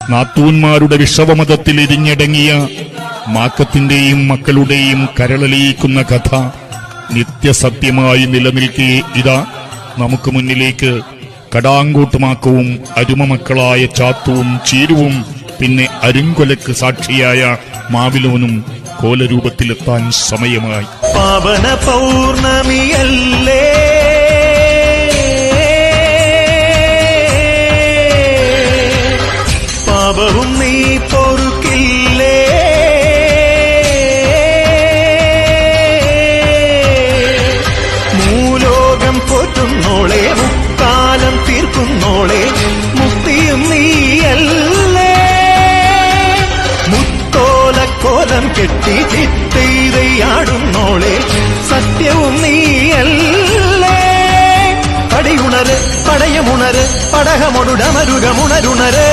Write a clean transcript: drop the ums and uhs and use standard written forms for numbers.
നാത്തൂന്മാരുടെ വിഷവമതത്തിൽ ഇരിഞ്ഞടങ്ങിയ മാക്കത്തിന്റെയും മക്കളുടെയും കരളലിയിക്കുന്ന കഥ നിത്യസത്യമായി നിലനിൽക്കെ ഇതാ നമുക്ക് മുന്നിലേക്ക് കടാങ്കോട്ടുമാക്കവും അരുമമക്കളായ ചാത്തുവും ചീരുവും പിന്നെ അരുങ്കൊലക്ക് സാക്ഷിയായ മാവിലോനും കോലരൂപത്തിലെത്താൻ സമയമായി. പാവന പൗർണമിയല്ലേ പാപവും നീ പൊറുക്കില്ലേ മൂലോകം പോറ്റുന്നോളെ മുക്കാലം തീർക്കുന്നോളെ മുക്തിയും നീയല്ലേ മുത്തോലക്കോലം കെട്ടി ചിത്തൈതയാടുന്നോളെ സത്യവും നീയല്ലേ പടയുണര് പടയമുണര് പടകമൊടുടമരുകമുണരുണര്